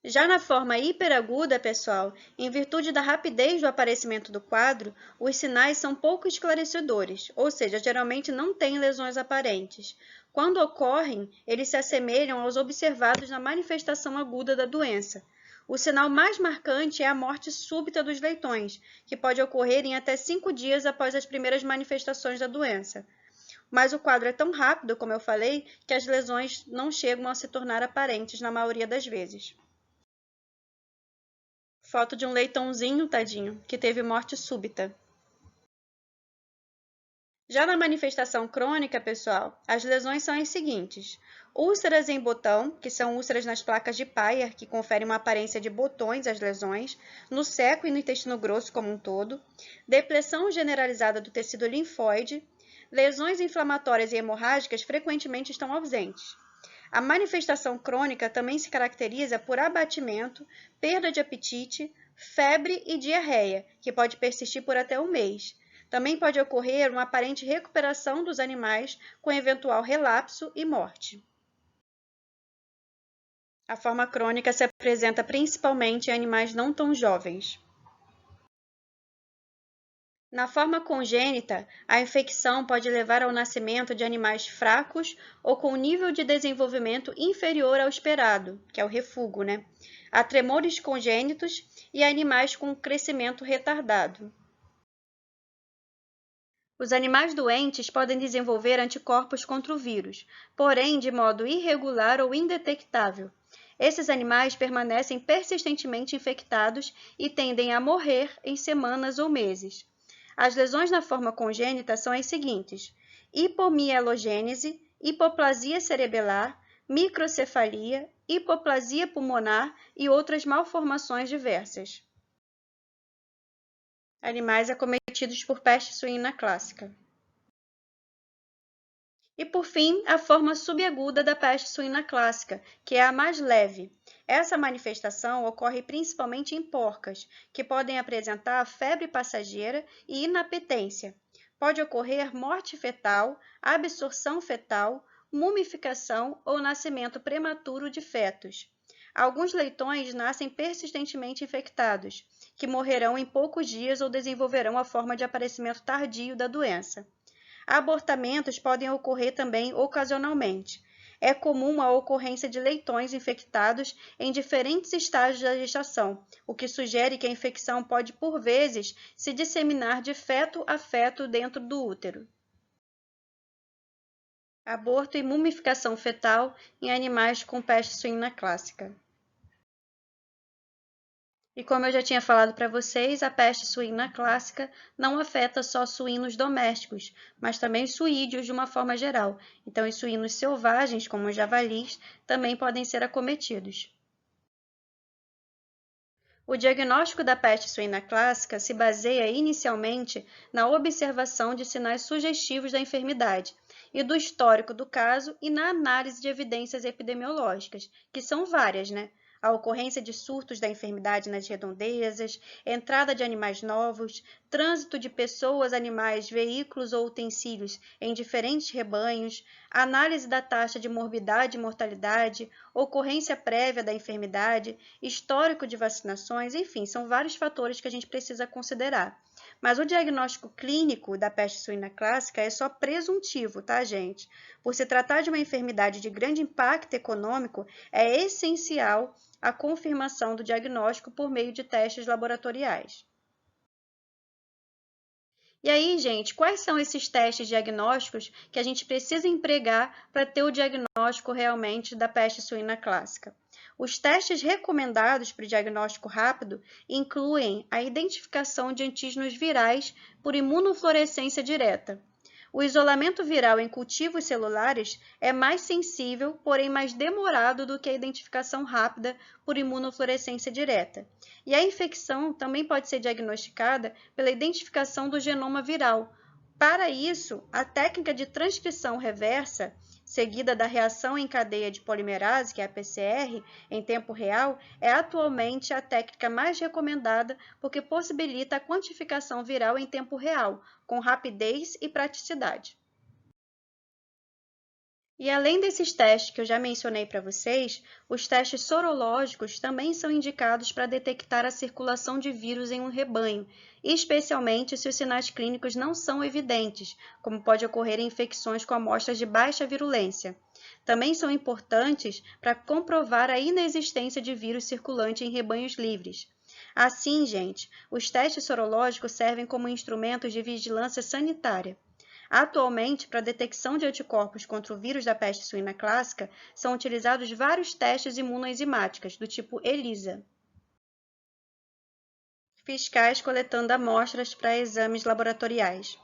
Já na forma hiperaguda, pessoal, em virtude da rapidez do aparecimento do quadro, os sinais são pouco esclarecedores, ou seja, geralmente não têm lesões aparentes. Quando ocorrem, eles se assemelham aos observados na manifestação aguda da doença. O sinal mais marcante é a morte súbita dos leitões, que pode ocorrer em até 5 dias após as primeiras manifestações da doença. Mas o quadro é tão rápido, como eu falei, que as lesões não chegam a se tornar aparentes na maioria das vezes. Foto de um leitãozinho, tadinho, que teve morte súbita. Já na manifestação crônica, pessoal, as lesões são as seguintes: úlceras em botão, que são úlceras nas placas de Peyer, que conferem uma aparência de botões às lesões, no seco e no intestino grosso como um todo, depressão generalizada do tecido linfóide, lesões inflamatórias e hemorrágicas frequentemente estão ausentes. A manifestação crônica também se caracteriza por abatimento, perda de apetite, febre e diarreia, que pode persistir por até um mês. Também pode ocorrer uma aparente recuperação dos animais com eventual relapso e morte. A forma crônica se apresenta principalmente em animais não tão jovens. Na forma congênita, a infecção pode levar ao nascimento de animais fracos ou com nível de desenvolvimento inferior ao esperado, que é o refúgio, a tremores congênitos e animais com crescimento retardado. Os animais doentes podem desenvolver anticorpos contra o vírus, porém de modo irregular ou indetectável. Esses animais permanecem persistentemente infectados e tendem a morrer em semanas ou meses. As lesões na forma congênita são as seguintes: hipomielogênese, hipoplasia cerebelar, microcefalia, hipoplasia pulmonar e outras malformações diversas. Animais acometidos por peste suína clássica. E, por fim, a forma subaguda da peste suína clássica, que é a mais leve. Essa manifestação ocorre principalmente em porcas, que podem apresentar febre passageira e inapetência. Pode ocorrer morte fetal, absorção fetal, mumificação ou nascimento prematuro de fetos. Alguns leitões nascem persistentemente infectados, que morrerão em poucos dias ou desenvolverão a forma de aparecimento tardio da doença. Abortamentos podem ocorrer também ocasionalmente. É comum a ocorrência de leitões infectados em diferentes estágios da gestação, o que sugere que a infecção pode, por vezes, se disseminar de feto a feto dentro do útero. Aborto e mumificação fetal em animais com peste suína clássica. E como eu já tinha falado para vocês, a peste suína clássica não afeta só suínos domésticos, mas também os suídeos de uma forma geral. Então, os suínos selvagens, como os javalis, também podem ser acometidos. O diagnóstico da peste suína clássica se baseia inicialmente na observação de sinais sugestivos da enfermidade e do histórico do caso e na análise de evidências epidemiológicas, que são várias, A ocorrência de surtos da enfermidade nas redondezas, entrada de animais novos, trânsito de pessoas, animais, veículos ou utensílios em diferentes rebanhos, análise da taxa de morbidade e mortalidade, ocorrência prévia da enfermidade, histórico de vacinações, enfim, são vários fatores que a gente precisa considerar. Mas o diagnóstico clínico da peste suína clássica é só presuntivo, tá, gente? Por se tratar de uma enfermidade de grande impacto econômico, é essencial a confirmação do diagnóstico por meio de testes laboratoriais. E aí, gente, quais são esses testes diagnósticos que a gente precisa empregar para ter o diagnóstico realmente da peste suína clássica? Os testes recomendados para o diagnóstico rápido incluem a identificação de antígenos virais por imunofluorescência direta. O isolamento viral em cultivos celulares é mais sensível, porém mais demorado do que a identificação rápida por imunofluorescência direta. E a infecção também pode ser diagnosticada pela identificação do genoma viral. Para isso, a técnica de transcrição reversa, seguida da reação em cadeia de polimerase, que é a PCR, em tempo real, é atualmente a técnica mais recomendada porque possibilita a quantificação viral em tempo real, com rapidez e praticidade. E além desses testes que eu já mencionei para vocês, os testes sorológicos também são indicados para detectar a circulação de vírus em um rebanho, especialmente se os sinais clínicos não são evidentes, como pode ocorrer em infecções com amostras de baixa virulência. Também são importantes para comprovar a inexistência de vírus circulante em rebanhos livres. Assim, gente, os testes sorológicos servem como instrumentos de vigilância sanitária. Atualmente, para a detecção de anticorpos contra o vírus da peste suína clássica, são utilizados vários testes imunoenzimáticos, do tipo ELISA. Fiscais coletando amostras para exames laboratoriais.